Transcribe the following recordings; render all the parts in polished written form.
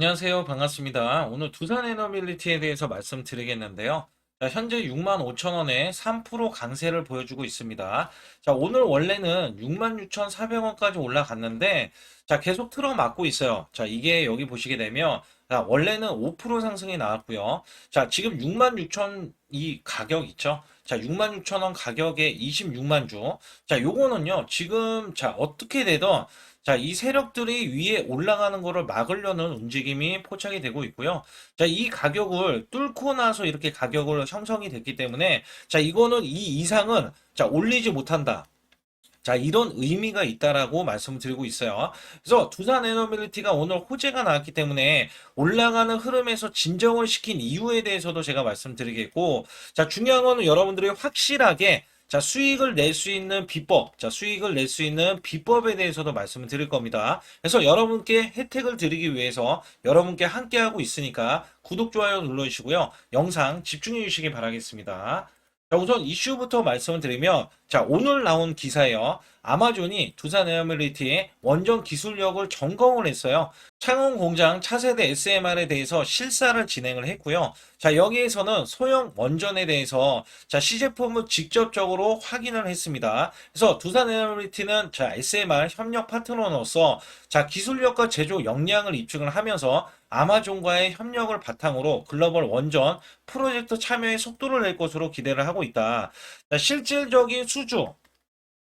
안녕하세요. 반갑습니다. 오늘 두산 에너빌리티에 대해서 말씀드리겠는데요. 자, 현재 65,000원에 3% 강세를 보여주고 있습니다. 자, 오늘 원래는 66,400원까지 올라갔는데, 자, 계속 틀어막고 있어요. 자, 이게 여기 보시게 되면, 자, 원래는 5% 상승이 나왔고요. 자, 지금 66,000 이 가격 있죠? 자, 66,000원 가격에 26만 주. 자, 요거는요, 지금, 자, 어떻게 되든 자, 이 세력들이 위에 올라가는 거를 막으려는 움직임이 포착이 되고 있고요. 자, 이 가격을 뚫고 나서 이렇게 가격을 형성이 됐기 때문에 자, 이거는 이 이상은 자, 올리지 못한다. 자, 이런 의미가 있다라고 말씀드리고 있어요. 그래서 두산 에너빌리티가 오늘 호재가 나왔기 때문에 올라가는 흐름에서 진정을 시킨 이유에 대해서도 제가 말씀드리겠고, 자, 중요한 거는 여러분들이 확실하게 자, 수익을 낼 수 있는 비법, 자, 수익을 낼 수 있는 비법에 대해서도 말씀을 드릴 겁니다. 그래서 여러분께 혜택을 드리기 위해서 여러분께 함께하고 있으니까 구독, 좋아요 눌러주시고요. 영상 집중해 주시기 바라겠습니다. 자, 우선 이슈부터 말씀을 드리면, 자, 오늘 나온 기사예요. 아마존이 두산 에어빌리티의 원전 기술력을 점검을 했어요. 창원 공장 차세대 SMR에 대해서 실사를 진행을 했고요. 자, 여기에서는 소형 원전에 대해서 자, 시제품을 직접적으로 확인을 했습니다. 그래서 두산 에어빌리티는 자, SMR 협력 파트너로서 자, 기술력과 제조 역량을 입증을 하면서 아마존과의 협력을 바탕으로 글로벌 원전 프로젝트 참여에 속도를 낼 것으로 기대를 하고 있다. 자, 실질적인 수주.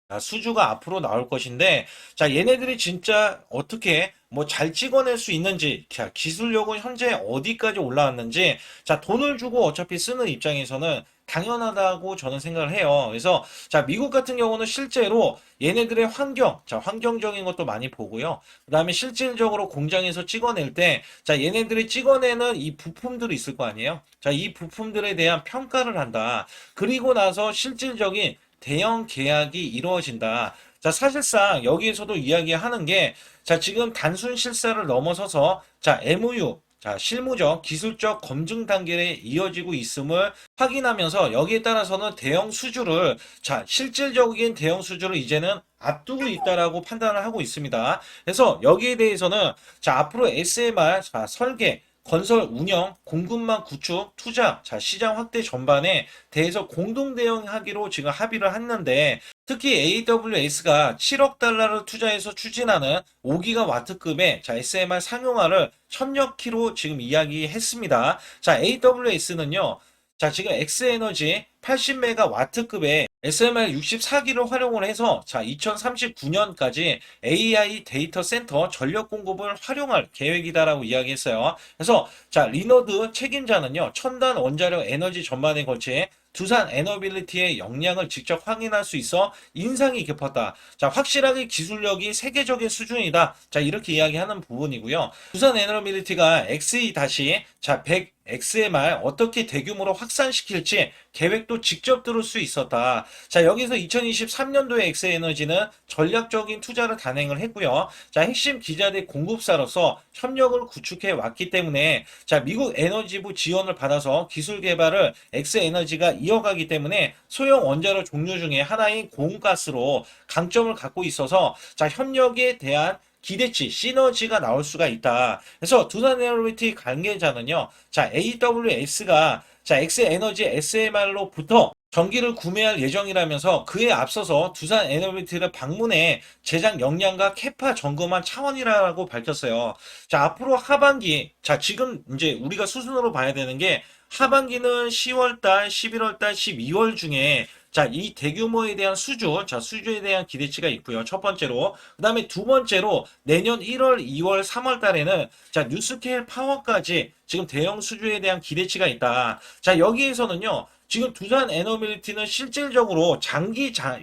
자, 수주가 앞으로 나올 것인데, 자, 얘네들이 진짜 어떻게 뭐 잘 찍어낼 수 있는지, 자, 기술력은 현재 어디까지 올라왔는지, 자, 돈을 주고 어차피 쓰는 입장에서는 당연하다고 저는 생각을 해요. 그래서, 자, 미국 같은 경우는 실제로 얘네들의 환경, 자, 환경적인 것도 많이 보고요. 그 다음에 실질적으로 공장에서 찍어낼 때, 자, 얘네들이 찍어내는 이 부품들이 있을 거 아니에요? 자, 이 부품들에 대한 평가를 한다. 그리고 나서 실질적인 대형 계약이 이루어진다. 자, 사실상 여기에서도 이야기하는 게, 자, 지금 단순 실사를 넘어서서, 자, MOU, 자, 실무적, 기술적 검증 단계에 이어지고 있음을 확인하면서 여기에 따라서는 대형 수주를, 자, 실질적인 대형 수주를 이제는 앞두고 있다라고 판단을 하고 있습니다. 그래서 여기에 대해서는, 자, 앞으로 SMR, 자, 설계, 건설 운영, 공급망 구축, 투자, 자, 시장 확대 전반에 대해서 공동 대응하기로 지금 합의를 했는데 특히 AWS가 7억 달러를 투자해서 추진하는 5기가 와트급의 자, SMR 상용화를 협력키로 지금 이야기했습니다. 자, AWS는요. 자, 지금 엑스에너지 80메가와트급의 SMR 64기를 활용을 해서 자, 2039년까지 AI 데이터 센터 전력 공급을 활용할 계획이다라고 이야기했어요. 그래서 자, 리너드 책임자는요. 첨단 원자력 에너지 전반에 걸쳐 두산 에너빌리티의 역량을 직접 확인할 수 있어 인상이 깊었다. 자, 확실하게 기술력이 세계적인 수준이다. 자, 이렇게 이야기하는 부분이고요. 두산 에너빌리티가 XE 다시 자, 100 XMR 어떻게 대규모로 확산시킬지 계획도 직접 들을 수 있었다. 자, 여기서 2023년도에 엑스에너지는 전략적인 투자를 단행을 했고요. 자, 핵심 기자재 공급사로서 협력을 구축해 왔기 때문에 자, 미국 에너지부 지원을 받아서 기술 개발을 엑스에너지가 이어가기 때문에 소형 원자로 종류 중에 하나인 고온가스로 강점을 갖고 있어서 자, 협력에 대한 기대치, 시너지가 나올 수가 있다. 그래서 두산 에너빌리티 관계자는요, 자, AWS가 자, 엑스에너지 SMR로부터 전기를 구매할 예정이라면서 그에 앞서서 두산 에너빌리티를 방문해 제작 역량과 캐파 점검한 차원이라고 밝혔어요. 자, 앞으로 하반기, 자, 지금 이제 우리가 수순으로 봐야 되는 게 하반기는 10월달, 11월달, 12월 중에 자, 이 대규모에 대한 수주, 자, 수주에 대한 기대치가 있고요. 첫 번째로. 그 다음에 두 번째로 내년 1월, 2월, 3월 달에는 자, 뉴스케일 파워까지 지금 대형 수주에 대한 기대치가 있다. 자, 여기에서는요. 지금 두산 에너빌리티는 실질적으로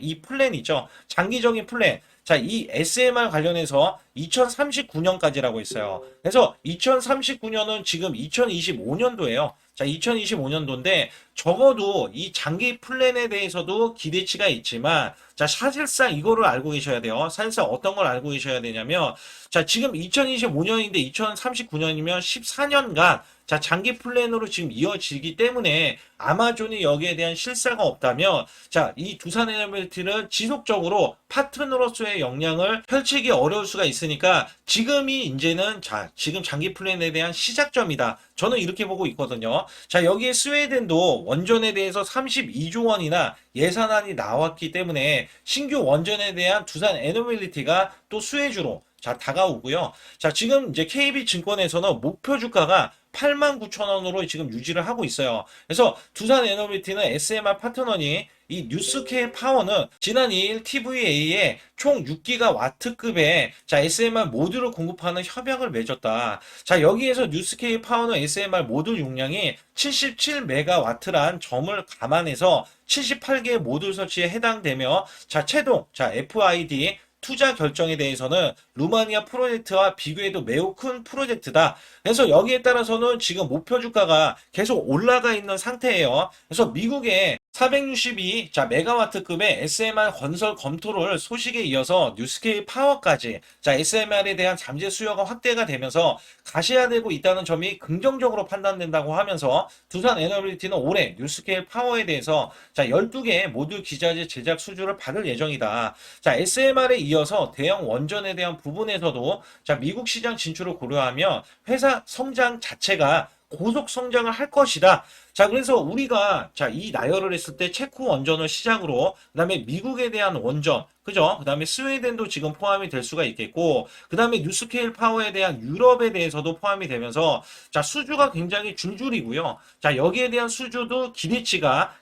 이 플랜 있죠. 장기적인 플랜. 자, 이 SMR 관련해서 2039년까지라고 했어요. 그래서 2039년은 지금 2025년도예요. 자, 2025년도인데 적어도 이 장기 플랜에 대해서도 기대치가 있지만, 자, 사실상 이거를 알고 계셔야 돼요. 사실상 어떤 걸 알고 계셔야 되냐면, 자, 지금 2025년인데 2039년이면 14년간 자, 장기 플랜으로 지금 이어지기 때문에 아마존이 여기에 대한 실사가 없다면, 자, 이 두산 에너빌리티는 지속적으로 파트너로서의 역량을 펼치기 어려울 수가 있으니까 지금이 이제는 자, 지금 장기 플랜에 대한 시작점이다. 저는 이렇게 보고 있거든요. 자, 여기에 스웨덴도 원전에 대해서 32조 원이나 예산안이 나왔기 때문에 신규 원전에 대한 두산 에너빌리티가 또 수혜주로 자, 다가오고요. 자, 지금 이제 KB증권에서는 목표 주가가 89,000원으로 지금 유지를 하고 있어요. 그래서 두산 에너빌리티는 SMR 파트너니 이 뉴스케일 파워는 지난 2일 TVA에 총 6기가와트급의 자, SMR 모듈을 공급하는 협약을 맺었다. 자, 여기에서 뉴스케일 파워는 SMR 모듈 용량이 77메가와트란 점을 감안해서 78개의 모듈 설치에 해당되며, 자, 최종 자, FID 투자 결정에 대해서는 루마니아 프로젝트와 비교해도 매우 큰 프로젝트다. 그래서 여기에 따라서는 지금 목표 주가가 계속 올라가 있는 상태예요. 그래서 미국의 462 자, 메가와트급의 SMR 건설 검토를 소식에 이어서 뉴스케일 파워까지 자, SMR에 대한 잠재 수요가 확대가 되면서 가시화되고 있다는 점이 긍정적으로 판단된다고 하면서 두산 에너빌리티는 올해 뉴스케일 파워에 대해서 자, 12개의 모듈 기자재 제작 수주를 받을 예정이다. 자, SMR에 이어서 대형 원전에 대한 부분에서도 자, 미국 시장 진출을 고려하며 회사 성장 자체가 고속 성장을 할 것이다. 자, 그래서 우리가 자, 이 나열을 했을 때 체코 원전을 시작으로 그다음에 미국에 대한 원전, 그죠? 그다음에 스웨덴도 지금 포함이 될 수가 있겠고, 그다음에 뉴스케일 파워에 대한 유럽에 대해서도 포함이 되면서 자, 수주가 굉장히 줄줄이고요. 자, 여기에 대한 수주도 기대치가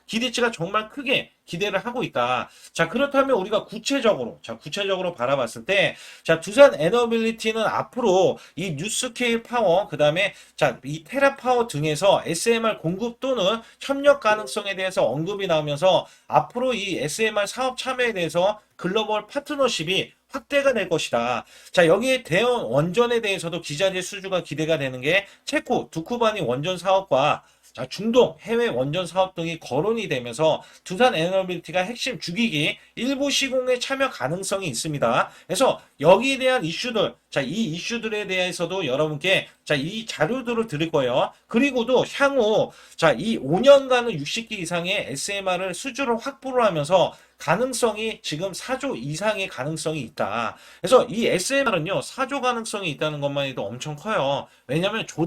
정말 크게 기대를 하고 있다. 자, 그렇다면 우리가 구체적으로 바라봤을 때, 자, 두산 에너빌리티는 앞으로 이 뉴스케일 파워, 그 다음에 자, 이 테라파워 등에서 SMR 공급 또는 협력 가능성에 대해서 언급이 나오면서 앞으로 이 SMR 사업 참여에 대해서 글로벌 파트너십이 확대가 될 것이다. 자, 여기에 대형 원전에 대해서도 기자재 수주가 기대가 되는 게 체코 두쿠바니 원전 사업과 자, 중동 해외 원전 사업 등이 거론이 되면서 두산 에너빌리티가 핵심 주기기 일부 시공에 참여 가능성이 있습니다. 그래서 여기에 대한 이슈들, 자, 이 이슈들에 대해서도 여러분께 자, 이 자료들을 드릴 거예요. 그리고도 향후 자, 이 5년간은 60기 이상의 SMR을 수주를 확보를 하면서 가능성이 지금 4조 이상의 가능성이 있다. 그래서 이 SMR은요, 4조 가능성이 있다는 것만 해도 엄청 커요. 왜냐하면 조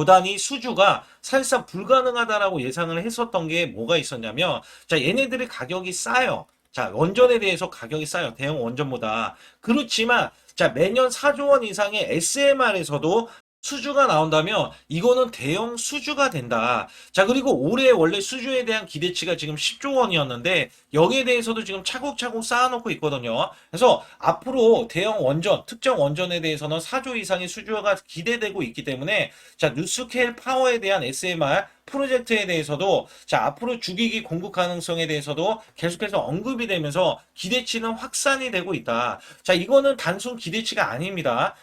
단위 수주가 사실상 불가능하다라고 예상을 했었던 게 뭐가 있었냐면, 자, 얘네들의 가격이 싸요. 자, 원전에 대해서 가격이 싸요. 대형 원전보다. 그렇지만, 자, 매년 4조 원 이상의 SMR에서도 수주가 나온다면 이거는 대형 수주가 된다. 자, 그리고 올해 원래 수주에 대한 기대치가 지금 10조 원이었는데 여기에 대해서도 지금 차곡차곡 쌓아놓고 있거든요. 그래서 앞으로 대형 원전, 특정 원전에 대해서는 4조 이상의 수주가 기대되고 있기 때문에 자, 뉴스케일 파워에 대한 SMR 프로젝트에 대해서도 자, 앞으로 주기기 공급 가능성에 대해서도 계속해서 언급이 되면서 기대치는 확산이 되고 있다. 자, 이거는 단순 기대치가 아닙니다.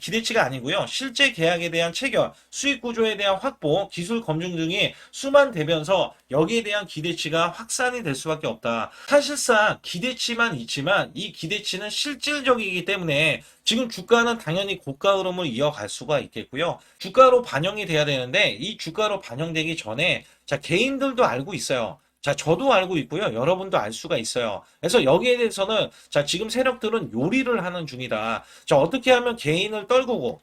기대치가 아니고요. 실제 계약에 대한 체결, 수익 구조에 대한 확보, 기술 검증 등이 수반되면서 여기에 대한 기대치가 확산이 될 수밖에 없다. 사실상 기대치만 있지만 이 기대치는 실질적이기 때문에 지금 주가는 당연히 고가 흐름을 이어갈 수가 있겠고요. 주가로 반영이 돼야 되는데 이 주가로 반영되기 전에 자, 개인들도 알고 있어요. 자, 저도 알고 있고요. 여러분도 알 수가 있어요. 그래서 여기에 대해서는 자, 지금 세력들은 요리를 하는 중이다. 자, 어떻게 하면 개인을 떨구고,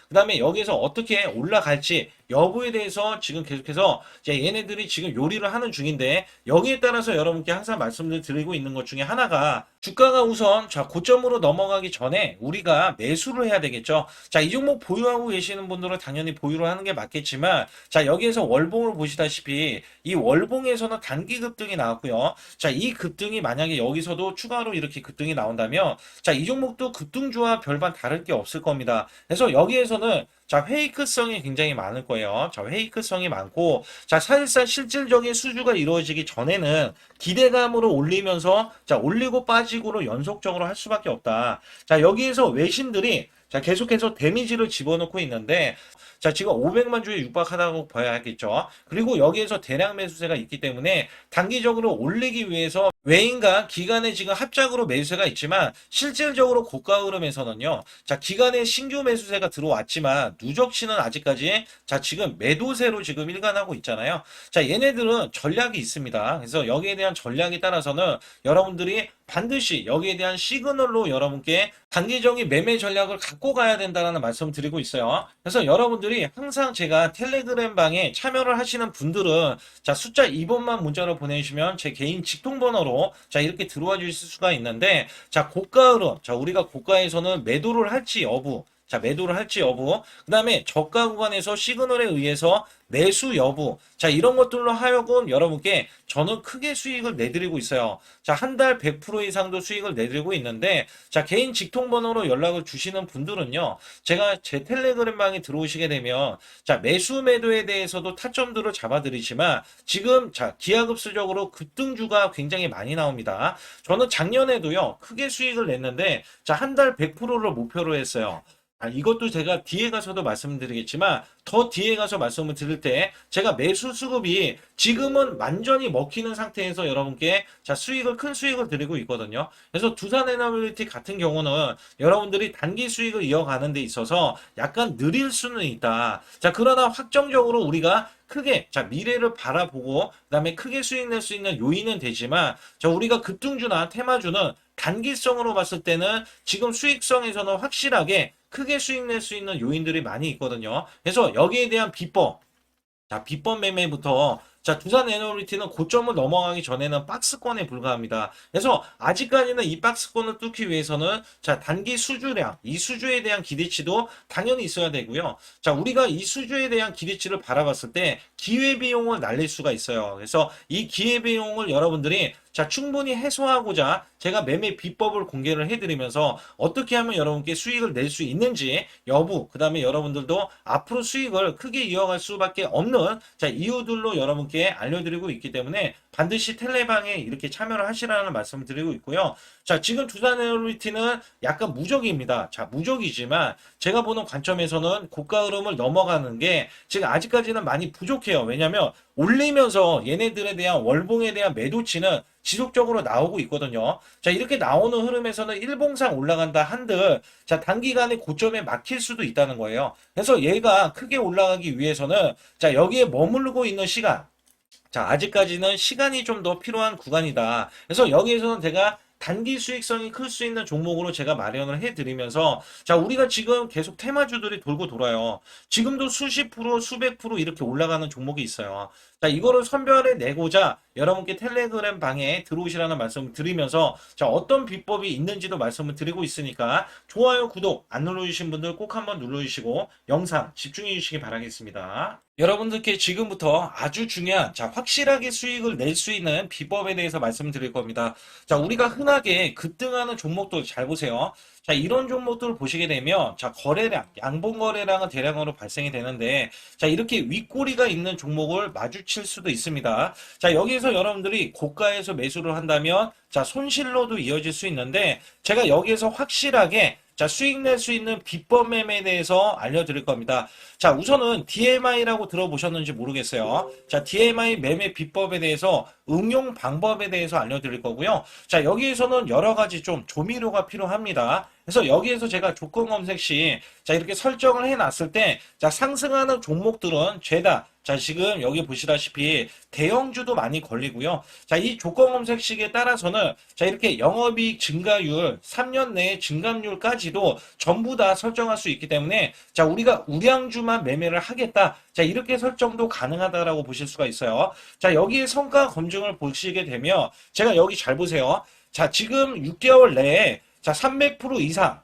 그다음에 여기에서 어떻게 올라갈지 여부에 대해서 지금 계속해서 얘네들이 지금 요리를 하는 중인데 여기에 따라서 여러분께 항상 말씀을 드리고 있는 것 중에 하나가 주가가 우선 자, 고점으로 넘어가기 전에 우리가 매수를 해야 되겠죠. 자, 이 종목 보유하고 계시는 분들은 당연히 보유를 하는 게 맞겠지만 자, 여기에서 월봉을 보시다시피 이 월봉에서는 단기 급등이 나왔고요. 자, 이 급등이 만약에 여기서도 추가로 이렇게 급등이 나온다면 자, 이 종목도 급등주와 별반 다를 게 없을 겁니다. 그래서 여기에서는 자, 페이크성이 굉장히 많을 거예요. 자, 페이크성이 많고, 자, 사실상 실질적인 수주가 이루어지기 전에는 기대감으로 올리면서, 자, 올리고 빠지고로 연속적으로 할 수밖에 없다. 자, 여기에서 외신들이 자, 계속해서 데미지를 집어넣고 있는데, 자, 지금 500만 주에 육박하다고 봐야겠죠. 그리고 여기에서 대량 매수세가 있기 때문에 단기적으로 올리기 위해서 외인과 기관의 지금 합작으로 매수세가 있지만 실질적으로 고가 흐름에서는요. 자, 기관의 신규 매수세가 들어왔지만 누적치는 아직까지 자, 지금 매도세로 지금 일관하고 있잖아요. 자, 얘네들은 전략이 있습니다. 그래서 여기에 대한 전략에 따라서는 여러분들이 반드시 여기에 대한 시그널로 여러분께 단기적인 매매 전략을 갖고 가야 된다는 말씀 드리고 있어요. 그래서 여러분들이 항상 제가 텔레그램 방에 참여를 하시는 분들은 자, 숫자 2번만 문자로 보내주시면 제 개인 직통번호로 자, 이렇게 들어와 주실 수가 있는데 자, 고가 흐름. 자, 우리가 고가에서는 매도를 할지 여부. 자, 매도를 할지 여부. 그 다음에 저가 구간에서 시그널에 의해서 매수 여부. 자, 이런 것들로 하여금 여러분께 저는 크게 수익을 내드리고 있어요. 자, 한 달 100% 이상도 수익을 내드리고 있는데, 자, 개인 직통번호로 연락을 주시는 분들은요, 제가 제 텔레그램 방에 들어오시게 되면, 자, 매수 매도에 대해서도 타점들을 잡아드리지만, 지금, 자, 기하급수적으로 급등주가 굉장히 많이 나옵니다. 저는 작년에도요, 크게 수익을 냈는데, 자, 한 달 100%를 목표로 했어요. 이것도 제가 뒤에 가서도 말씀드리겠지만 더 뒤에 가서 말씀을 드릴 때 제가 매수 수급이 지금은 완전히 먹히는 상태에서 여러분께 자 수익을 큰 수익을 드리고 있거든요. 그래서 두산에너빌리티 같은 경우는 여러분들이 단기 수익을 이어가는 데 있어서 약간 느릴 수는 있다. 자, 그러나 확정적으로 우리가 크게 자 미래를 바라보고 그다음에 크게 수익 낼 수 있는 요인은 되지만 자 우리가 급등주나 테마주는 단기성으로 봤을 때는 지금 수익성에서는 확실하게 크게 수익 낼 수 있는 요인들이 많이 있거든요. 그래서 여기에 대한 비법, 자, 비법 매매부터 자, 두산 에너빌리티는 고점을 넘어가기 전에는 박스권에 불과합니다. 그래서 아직까지는 이 박스권을 뚫기 위해서는 자, 단기 수주량, 이 수주에 대한 기대치도 당연히 있어야 되고요. 자, 우리가 이 수주에 대한 기대치를 바라봤을 때 기회비용을 날릴 수가 있어요. 그래서 이 기회비용을 여러분들이 자, 충분히 해소하고자 제가 매매 비법을 공개를 해드리면서 어떻게 하면 여러분께 수익을 낼 수 있는지 여부, 그 다음에 여러분들도 앞으로 수익을 크게 이어갈 수밖에 없는 자, 이유들로 여러분께 알려드리고 있기 때문에 반드시 텔레방에 이렇게 참여를 하시라는 말씀을 드리고 있고요. 자, 지금 두산에너빌리티는 약간 무적입니다. 자, 무적이지만 제가 보는 관점에서는 고가 흐름을 넘어가는 게 지금 아직까지는 많이 부족해요. 왜냐면 올리면서 얘네들에 대한 월봉에 대한 매도치는 지속적으로 나오고 있거든요. 자, 이렇게 나오는 흐름에서는 일봉상 올라간다 한들, 자, 단기간에 고점에 막힐 수도 있다는 거예요. 그래서 얘가 크게 올라가기 위해서는, 자, 여기에 머무르고 있는 시간, 자, 아직까지는 시간이 좀 더 필요한 구간이다. 그래서 여기에서는 제가 단기 수익성이 클 수 있는 종목으로 제가 마련을 해드리면서 자 우리가 지금 계속 테마주들이 돌고 돌아요. 지금도 수십 프로 수백 프로 이렇게 올라가는 종목이 있어요. 자 이거를 선별해 내고자 여러분께 텔레그램 방에 들어오시라는 말씀을 드리면서 자 어떤 비법이 있는지도 말씀을 드리고 있으니까 좋아요 구독 안 눌러주신 분들 꼭 한번 눌러주시고 영상 집중해 주시기 바라겠습니다. 여러분들께 지금부터 아주 중요한 자 확실하게 수익을 낼 수 있는 비법에 대해서 말씀드릴 겁니다. 자 우리가 흔하게 급등하는 종목들 잘 보세요. 자 이런 종목들을 보시게 되면 자 거래량 양봉 거래량은 대량으로 발생이 되는데 자 이렇게 윗꼬리가 있는 종목을 마주칠 수도 있습니다. 자 여기에서 여러분들이 고가에서 매수를 한다면 자 손실로도 이어질 수 있는데 제가 여기에서 확실하게 자, 수익 낼 수 있는 비법 매매에 대해서 알려드릴 겁니다. 자, 우선은 DMI라고 들어보셨는지 모르겠어요. 자, DMI 매매 비법에 대해서 응용 방법에 대해서 알려드릴 거고요. 자, 여기에서는 여러 가지 좀 조미료가 필요합니다. 그래서 여기에서 제가 조건 검색 시, 자, 이렇게 설정을 해놨을 때, 자, 상승하는 종목들은 죄다. 자, 지금 여기 보시다시피 대형주도 많이 걸리고요. 자, 이 조건 검색식에 따라서는 자, 이렇게 영업이익 증가율, 3년 내에 증감률까지도 전부 다 설정할 수 있기 때문에 자, 우리가 우량주만 매매를 하겠다. 자, 이렇게 설정도 가능하다라고 보실 수가 있어요. 자, 여기에 성과 검증을 보시게 되면 제가 여기 잘 보세요. 자, 지금 6개월 내에 자, 300% 이상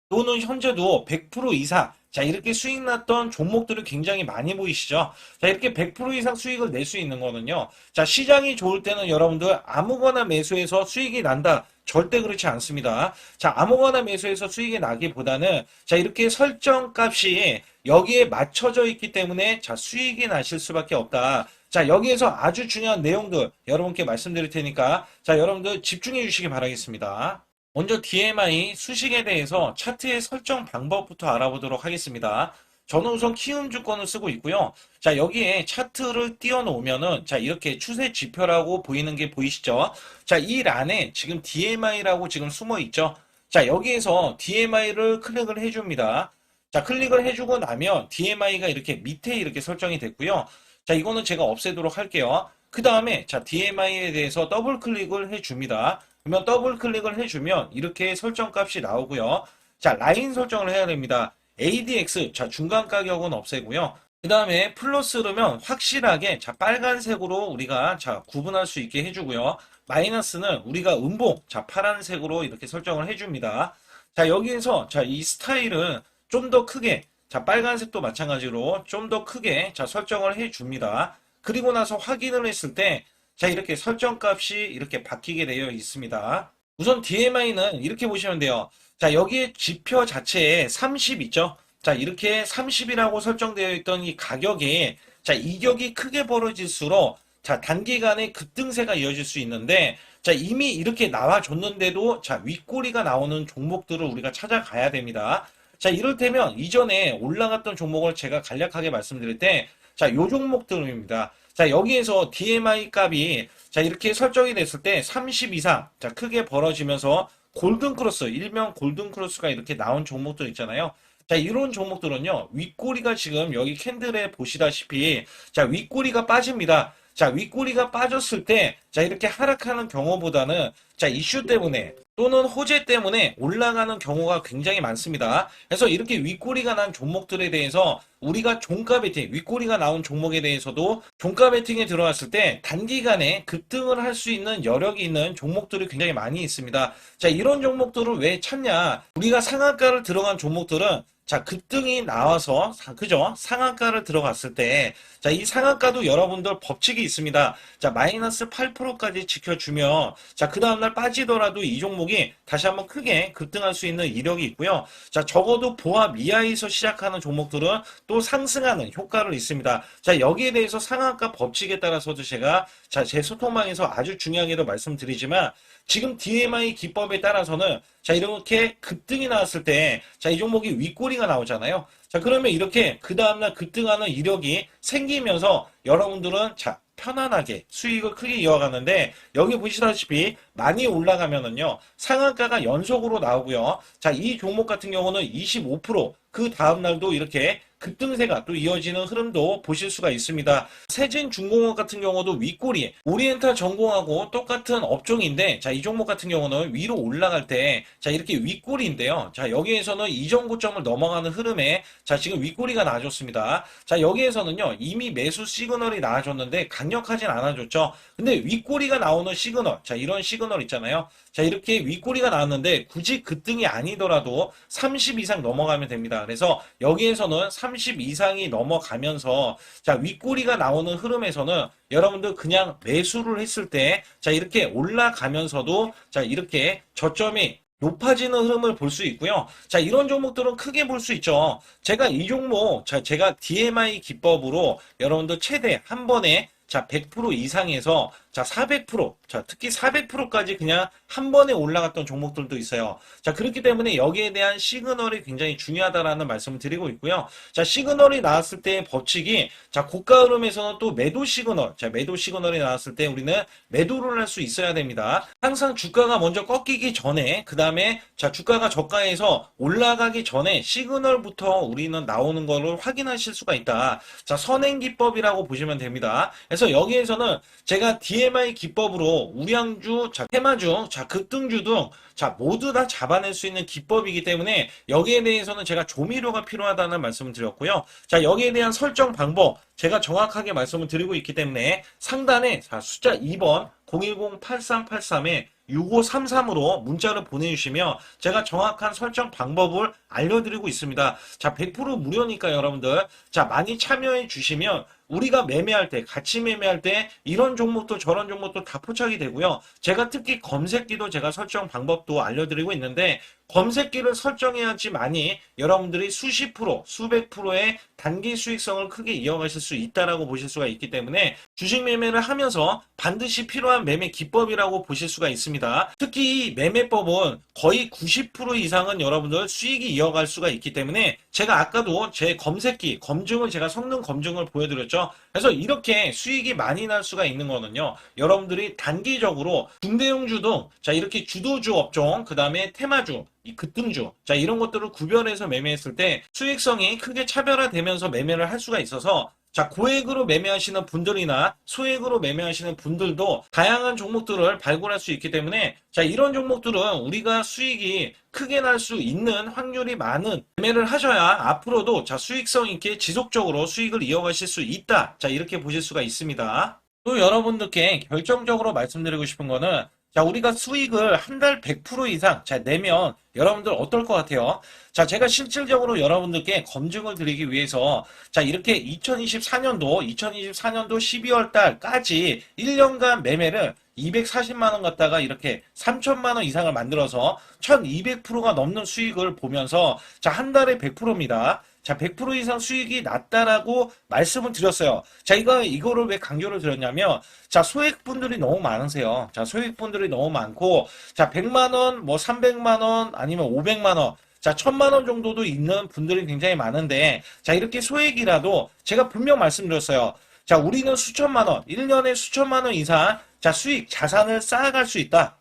또는 현재도 100% 이상 자 이렇게 수익 났던 종목들을 굉장히 많이 보이시죠. 자 이렇게 100% 이상 수익을 낼 수 있는 거는요. 자 시장이 좋을 때는 여러분들 아무거나 매수해서 수익이 난다. 절대 그렇지 않습니다. 자 아무거나 매수해서 수익이 나기보다는 자 이렇게 설정 값이 여기에 맞춰져 있기 때문에 자 수익이 나실 수밖에 없다. 자 여기에서 아주 중요한 내용들 여러분께 말씀드릴 테니까 자 여러분들 집중해 주시기 바라겠습니다. 먼저 DMI 수식에 대해서 차트의 설정 방법부터 알아보도록 하겠습니다. 저는 우선 키움 주권을 쓰고 있고요. 자, 여기에 차트를 띄워놓으면은, 자, 이렇게 추세 지표라고 보이는 게 보이시죠? 자, 이 란에 지금 DMI라고 지금 숨어 있죠? 자, 여기에서 DMI를 클릭을 해줍니다. 자, 클릭을 해주고 나면 DMI가 이렇게 밑에 이렇게 설정이 됐고요. 자, 이거는 제가 없애도록 할게요. 그 다음에, 자, DMI에 대해서 더블 클릭을 해줍니다. 그러면 더블 클릭을 해주면 이렇게 설정 값이 나오고요. 자, 라인 설정을 해야 됩니다. ADX, 자, 중간 가격은 없애고요. 그 다음에 플러스르면 확실하게, 자, 빨간색으로 우리가, 자, 구분할 수 있게 해주고요. 마이너스는 우리가 음봉, 자, 파란색으로 이렇게 설정을 해줍니다. 자, 여기에서, 자, 이 스타일은 좀 더 크게, 자, 빨간색도 마찬가지로 좀 더 크게, 자, 설정을 해줍니다. 그리고 나서 확인을 했을 때, 자, 이렇게 설정 값이 이렇게 바뀌게 되어 있습니다. 우선 DMI는 이렇게 보시면 돼요. 자, 여기에 지표 자체에 30 있죠? 자, 이렇게 30이라고 설정되어 있던 이 가격에, 자, 이격이 크게 벌어질수록, 자, 단기간에 급등세가 이어질 수 있는데, 자, 이미 이렇게 나와줬는데도, 자, 윗꼬리가 나오는 종목들을 우리가 찾아가야 됩니다. 자, 이를테면 이전에 올라갔던 종목을 제가 간략하게 말씀드릴 때, 자, 요 종목들입니다. 자, 여기에서 DMI 값이 자, 이렇게 설정이 됐을 때 30 이상 자, 크게 벌어지면서 골든크로스, 일명 골든크로스가 이렇게 나온 종목들 있잖아요. 자, 이런 종목들은요, 윗꼬리가 지금 여기 캔들에 보시다시피, 자, 윗꼬리가 빠집니다. 자, 윗꼬리가 빠졌을 때, 자, 이렇게 하락하는 경우보다는, 자, 이슈 때문에, 또는 호재 때문에 올라가는 경우가 굉장히 많습니다. 그래서 이렇게 윗꼬리가 난 종목들에 대해서 우리가 종가 베팅, 윗꼬리가 나온 종목에 대해서도 종가 베팅에 들어갔을 때 단기간에 급등을 할 수 있는 여력이 있는 종목들이 굉장히 많이 있습니다. 자, 이런 종목들을 왜 찾냐? 우리가 상한가를 들어간 종목들은 자, 급등이 나와서, 그죠? 상한가를 들어갔을 때, 자, 이 상한가도 여러분들 법칙이 있습니다. 자, 마이너스 8%까지 지켜주면, 자, 그 다음날 빠지더라도 이 종목이 다시 한번 크게 급등할 수 있는 이력이 있고요. 자, 적어도 보합 이하에서 시작하는 종목들은 또 상승하는 효과를 있습니다. 자, 여기에 대해서 상한가 법칙에 따라서도 제가, 자, 제 소통망에서 아주 중요하게도 말씀드리지만, 지금 DMI 기법에 따라서는 자, 이렇게 급등이 나왔을 때, 자, 이 종목이 윗꼬리가 나오잖아요. 자, 그러면 이렇게 그 다음날 급등하는 이력이 생기면서 여러분들은 자, 편안하게 수익을 크게 이어가는데, 여기 보시다시피 많이 올라가면은요, 상한가가 연속으로 나오고요. 자, 이 종목 같은 경우는 25%, 그 다음날도 이렇게 급등세가 또 이어지는 흐름도 보실 수가 있습니다. 세진중공업 같은 경우도 윗꼬리, 오리엔탈 전공하고 똑같은 업종인데, 자, 이 종목 같은 경우는 위로 올라갈 때, 자, 이렇게 윗꼬리인데요. 자, 여기에서는 이전 고점을 넘어가는 흐름에, 자, 지금 윗꼬리가 나와줬습니다. 자, 여기에서는요, 이미 매수 시그널이 나와줬는데, 강력하진 않아줬죠. 근데 윗꼬리가 나오는 시그널, 자, 이런 시그널 있잖아요. 자, 이렇게 윗꼬리가 나왔는데, 굳이 급등이 아니더라도 30 이상 넘어가면 됩니다. 그래서 여기에서는 30 이상이 넘어가면서, 자, 윗꼬리가 나오는 흐름에서는 여러분들 그냥 매수를 했을 때, 자, 이렇게 올라가면서도, 자, 이렇게 저점이 높아지는 흐름을 볼 수 있고요. 자, 이런 종목들은 크게 볼 수 있죠. 제가 이 종목, 자, 제가 DMI 기법으로 여러분들 최대 한 번에 자, 100% 이상에서 자, 400%, 자, 특히 400%까지 그냥 한 번에 올라갔던 종목들도 있어요. 자, 그렇기 때문에 여기에 대한 시그널이 굉장히 중요하다라는 말씀을 드리고 있고요. 자, 시그널이 나왔을 때의 법칙이, 자, 고가 흐름에서는 또 매도 시그널, 자, 매도 시그널이 나왔을 때 우리는 매도를 할 수 있어야 됩니다. 항상 주가가 먼저 꺾이기 전에, 그 다음에, 자, 주가가 저가에서 올라가기 전에 시그널부터 우리는 나오는 거를 확인하실 수가 있다. 자, 선행기법이라고 보시면 됩니다. 그래서 여기에서는 제가 DMI 기법으로 우량주, 자, 테마주, 자, 급등주 등, 자, 모두 다 잡아낼 수 있는 기법이기 때문에 여기에 대해서는 제가 조미료가 필요하다는 말씀을 드렸고요. 자, 여기에 대한 설정 방법, 제가 정확하게 말씀을 드리고 있기 때문에 상단에 자, 숫자 2번 010-8383에 6533으로 문자를 보내주시면 제가 정확한 설정 방법을 알려드리고 있습니다. 자, 100% 무료니까 여러분들, 자, 많이 참여해 주시면 우리가 매매할 때, 같이 매매할 때 이런 종목도 저런 종목도 다 포착이 되고요. 제가 특히 검색기도 제가 설정 방법도 알려드리고 있는데, 검색기를 설정해야지만이 여러분들이 수십 프로, 수백 프로의 단기 수익성을 크게 이어가실 수 있다라고 보실 수가 있기 때문에 주식 매매를 하면서 반드시 필요한 매매 기법이라고 보실 수가 있습니다. 특히 이 매매법은 거의 90% 이상은 여러분들 수익이 이어갈 수가 있기 때문에 제가 아까도 제 검색기, 검증을 제가 성능 검증을 보여드렸죠. 그래서 이렇게 수익이 많이 날 수가 있는 거는요. 여러분들이 단기적으로 중대형주 등 자 이렇게 주도주 업종, 그 다음에 테마주, 이 급등주, 자 이런 것들을 구별해서 매매했을 때 수익성이 크게 차별화되면서 매매를 할 수가 있어서 자, 고액으로 매매하시는 분들이나 소액으로 매매하시는 분들도 다양한 종목들을 발굴할 수 있기 때문에 자, 이런 종목들은 우리가 수익이 크게 날 수 있는 확률이 많은 매매를 하셔야 앞으로도 자, 수익성 있게 지속적으로 수익을 이어가실 수 있다. 자, 이렇게 보실 수가 있습니다. 또 여러분들께 결정적으로 말씀드리고 싶은 거는 자, 우리가 수익을 한 달 100% 이상 자, 내면 여러분들 어떨 것 같아요? 자, 제가 실질적으로 여러분들께 검증을 드리기 위해서 자, 이렇게 2024년도 12월 달까지 1년간 매매를 240만 원 갖다가 이렇게 3천만 원 이상을 만들어서 1200%가 넘는 수익을 보면서 자, 한 달에 100%입니다. 자, 100% 이상 수익이 났다라고 말씀을 드렸어요. 자, 이거를 왜 강조를 드렸냐면, 자, 소액분들이 너무 많으세요. 자, 소액분들이 너무 많고, 자, 100만원, 뭐 300만원, 아니면 500만원, 자, 1000만원 정도도 있는 분들이 굉장히 많은데, 자, 이렇게 소액이라도 제가 분명 말씀드렸어요. 자, 우리는 수천만원, 1년에 수천만원 이상, 자, 수익, 자산을 쌓아갈 수 있다.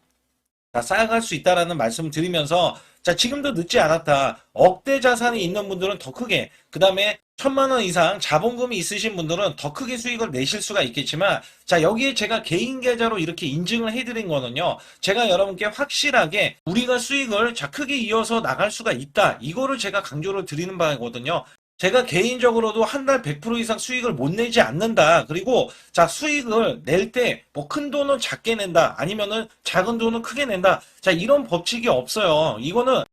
자, 쌓아갈 수 있다라는 말씀을 드리면서 자, 지금도 늦지 않았다. 억대 자산이 있는 분들은 더 크게, 그 다음에 1000만 원 이상 자본금이 있으신 분들은 더 크게 수익을 내실 수가 있겠지만, 자, 여기에 제가 개인 계좌로 이렇게 인증을 해드린 거는요, 제가 여러분께 확실하게 우리가 수익을 자, 크게 이어서 나갈 수가 있다. 이거를 제가 강조를 드리는 바거든요. 제가 개인적으로도 한 달 100% 이상 수익을 못 내지 않는다. 그리고 자, 수익을 낼 때 뭐 큰 돈은 작게 낸다. 아니면은 작은 돈은 크게 낸다. 자, 이런 법칙이 없어요.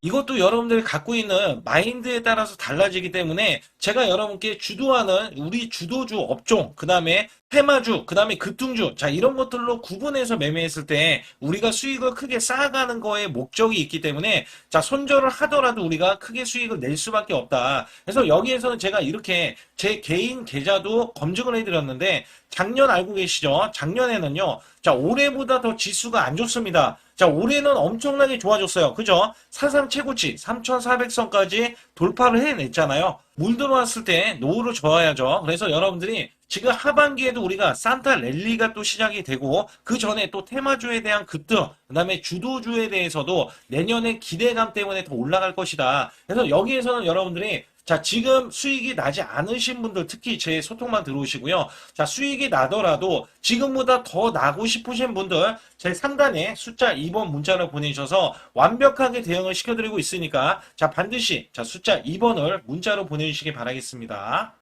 이것도 여러분들이 갖고 있는 마인드에 따라서 달라지기 때문에 제가 여러분께 주도하는 우리 주도주 업종, 그 다음에 테마주, 그 다음에 급등주, 자, 이런 것들로 구분해서 매매했을 때 우리가 수익을 크게 쌓아가는 거에 목적이 있기 때문에 자, 손절을 하더라도 우리가 크게 수익을 낼 수밖에 없다. 그래서 여기에서는 제가 이렇게 제 개인 계좌도 검증을 해드렸는데 작년 알고 계시죠? 작년에는요, 자, 올해보다 더 지수가 안 좋습니다. 자, 올해는 엄청나게 좋아졌어요. 그죠? 사상 최고치 3,400선까지 돌파를 해냈잖아요. 물 들어왔을 때 노후를 줘야죠. 그래서 여러분들이 지금 하반기에도 우리가 산타 랠리가 또 시작이 되고 그 전에 또 테마주에 대한 급등, 그 다음에 주도주에 대해서도 내년에 기대감 때문에 더 올라갈 것이다. 그래서 여기에서는 여러분들이 자, 지금 수익이 나지 않으신 분들 특히 제 소통만 들어오시고요. 자, 수익이 나더라도 지금보다 더 나고 싶으신 분들 제 상단에 숫자 2번 문자를 보내주셔서 완벽하게 대응을 시켜드리고 있으니까 자, 반드시 자, 숫자 2번을 문자로 보내주시기 바라겠습니다.